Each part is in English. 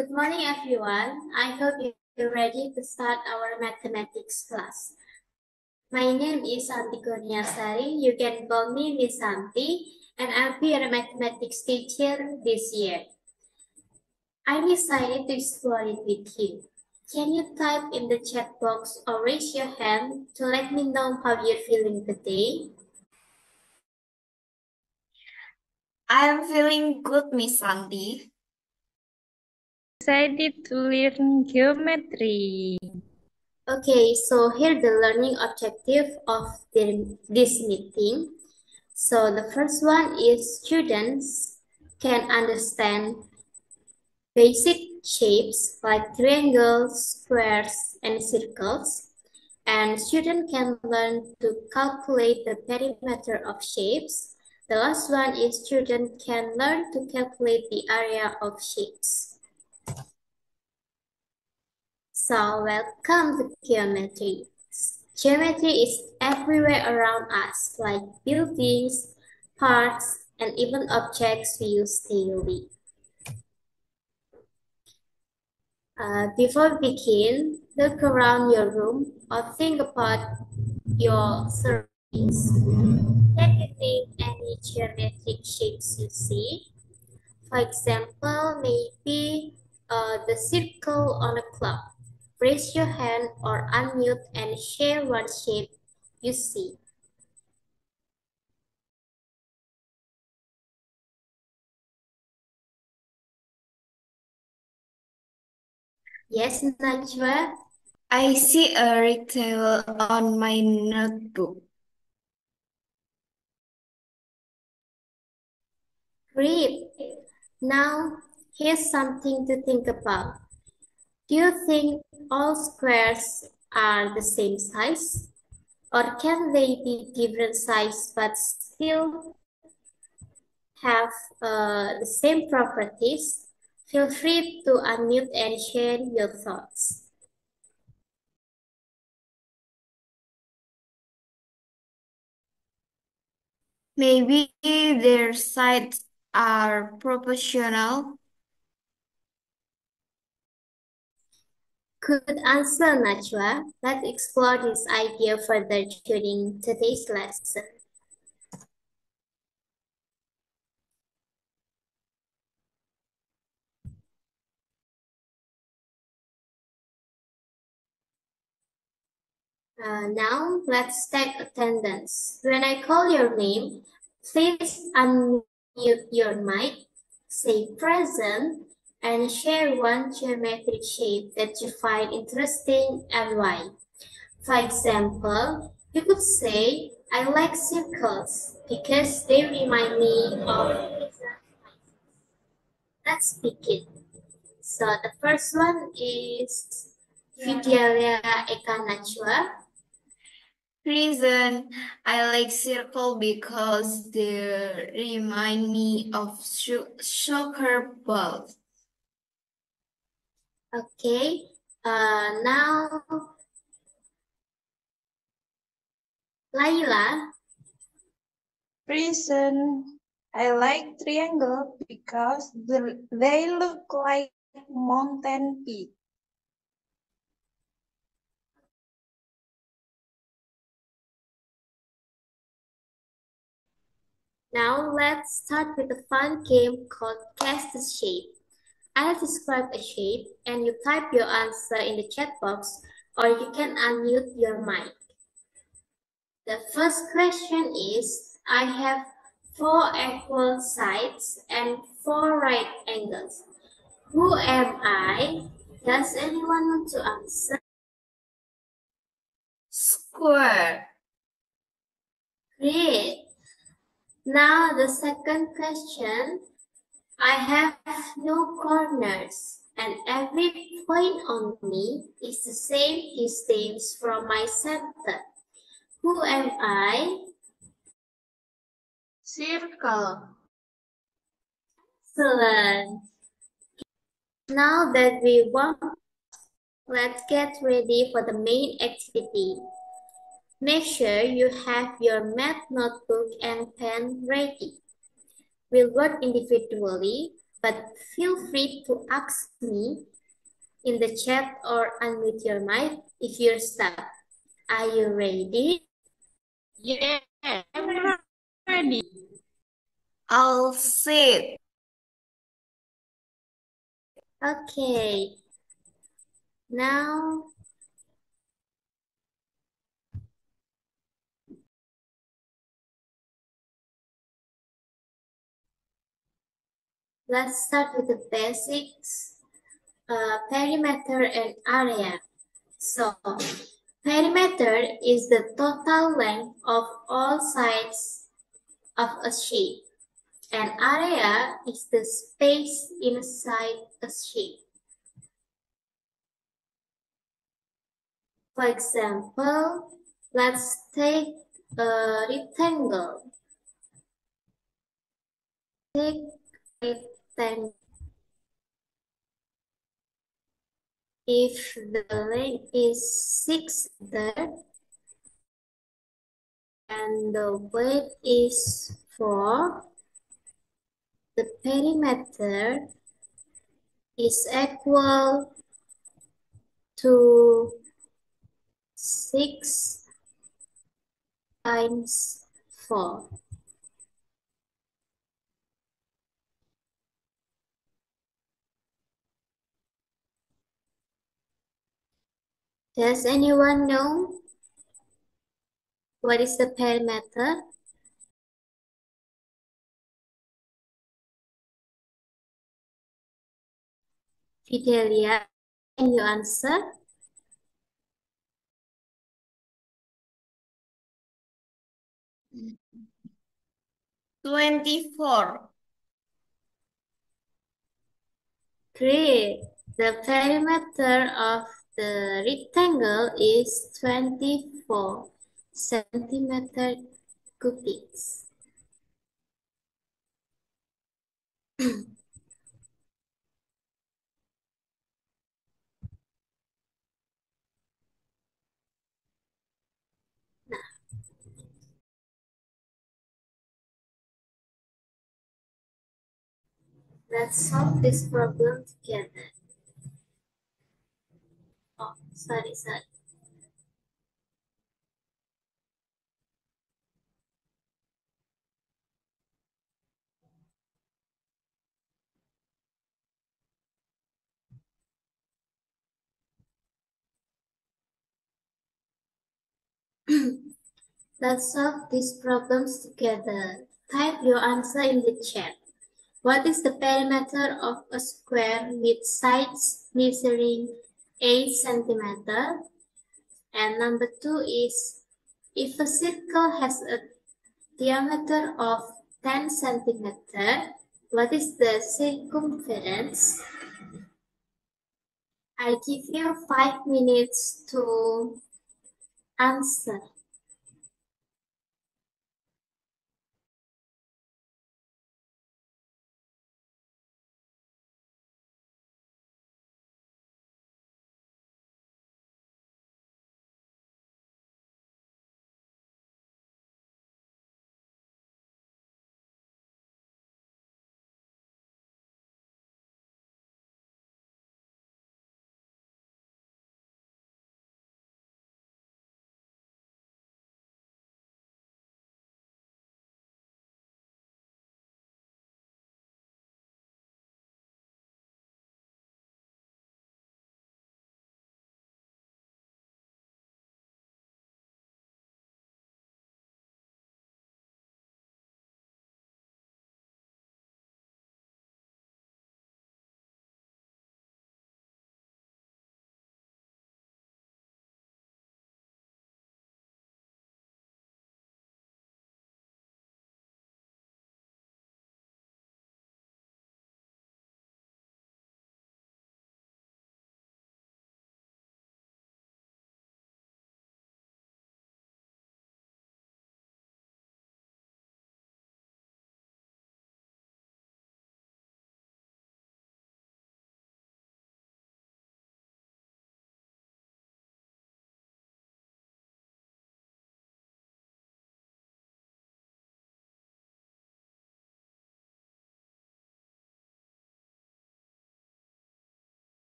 Good morning, everyone. I hope you're ready to start our mathematics class. My name is Santi Kurniasari. You can call me Miss Santi, and I'll be your mathematics teacher this year. I'm excited to explore it with you. Can you type in the chat box or raise your hand to let me know how you're feeling today? I am feeling good, Miss Santi. Excited to learn geometry. Okay, so here the learning objective of this meeting. So the first one is students can understand basic shapes like triangles, squares, and circles. And students can learn to calculate the perimeter of shapes. The last one is students can learn to calculate the area of shapes. So welcome to geometry. Geometry is everywhere around us, like buildings, parks, and even objects we use daily. Before we begin, look around your room or think about your surroundings. Can you think any geometric shapes you see? For example, maybe the circle on a clock. Raise your hand or unmute and share what shape you see. Yes, Najwa? I see a rectangle on my notebook. Great. Now, here's something to think about. Do you think all squares are the same size? Or can they be different size but still have the same properties? Feel free to unmute and share your thoughts. Maybe their sides are proportional. Good answer, Najwa. Let's explore this idea further during today's lesson. Now, let's take attendance. When I call your name, please unmute your mic, say present, and share one geometric shape that you find interesting and why. For example, you could say, I like circles because they remind me of. Let's begin. So the first one is Vidalia Eka Najwa. Reason I like circle because they remind me of soccer balls. Okay. Now Laila. Reason I like triangle because they look like mountain peak. Now let's start with a fun game called Guess the Shape. I'll describe a shape and you type your answer in the chat box or you can unmute your mic. The first question is, I have 4 equal sides and 4 right angles. Who am I? Does anyone want to answer? Square. Great. Now the second question. I have no corners, and every point on me is the same distance from my center. Who am I? Circle. Excellent. Now that we walk, let's get ready for the main activity. Make sure you have your math notebook and pen ready. We'll work individually, but feel free to ask me in the chat or unmute your mic if you're stuck. Are you ready? Yeah, I'm ready. I'll sit. Okay. Now, let's start with the basics, perimeter and area. So, perimeter is the total length of all sides of a shape, and area is the space inside a shape. For example, let's take a rectangle. Take rectangle. If the length is 6 meters and the width is 4, the perimeter is equal to 6 times 4. Does anyone know what is the perimeter? Fidelia, can you answer? 24. Great. The perimeter of the rectangle is 24 centimeter cubics. Let's solve this problem together. Oh, sorry. Let's solve these problems together. Type your answer in the chat. What is the perimeter of a square with sides measuring 8 centimeter? And number 2 is, if a circle has a diameter of 10 centimeter, what is the circumference? I give you 5 minutes to answer.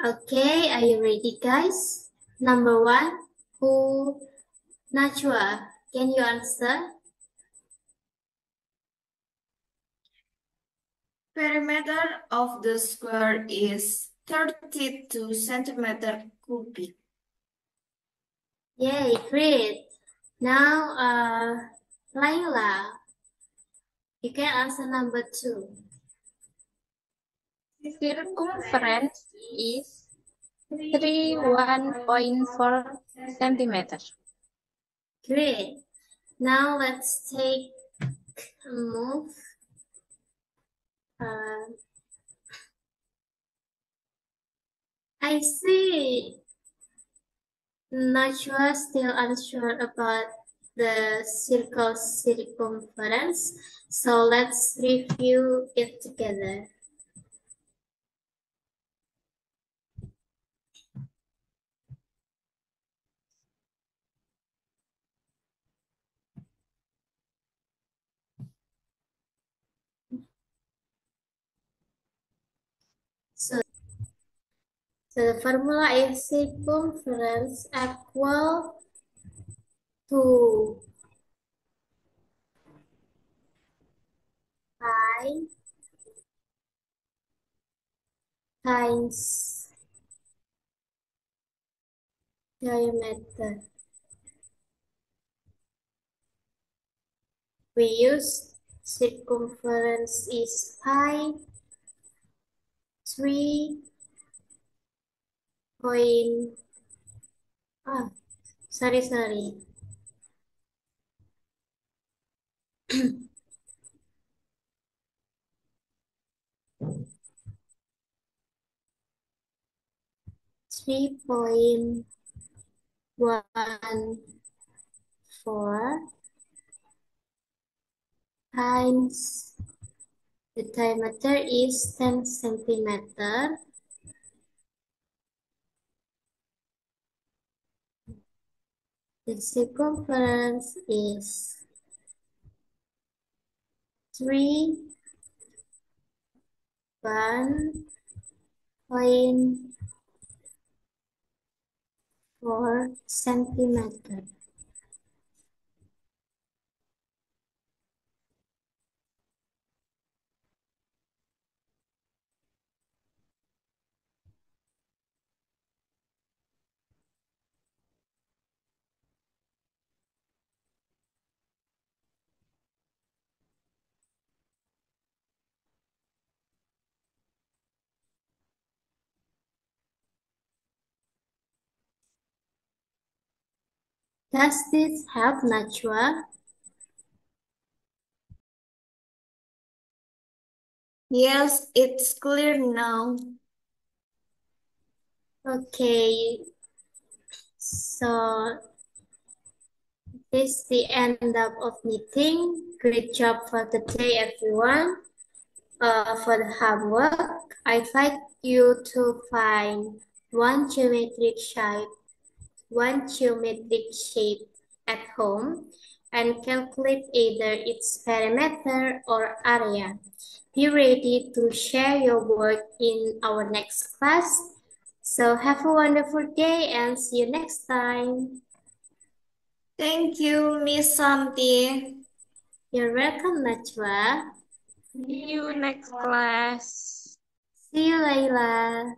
Okay, are you ready, guys? Number one, who? Najwa, can you answer? Perimeter of the square is 32 centimeter cubic. Yay, great. Now, Laila, you can answer number two. Circumference is 31.4 centimeter. Great. Now let's take a move. I see Najwa still unsure about the circle circumference, so let's review it together. So the formula is circumference equal to pi times diameter. We use circumference is pi 3 point, sorry. 3.14 times the diameter is 10 centimeter. The circumference is 1.4 centimeter. Does this help, Najwa? Yes, it's clear now. Okay, so this is the end of meeting. Great job for today, everyone. For the homework, I invite you to find one geometric shape at home and calculate either its perimeter or area. Be ready to share your work in our next class. So have a wonderful day and see you next time. Thank you, Miss Santi. You're welcome, Najwa. See you next class. See you, Layla.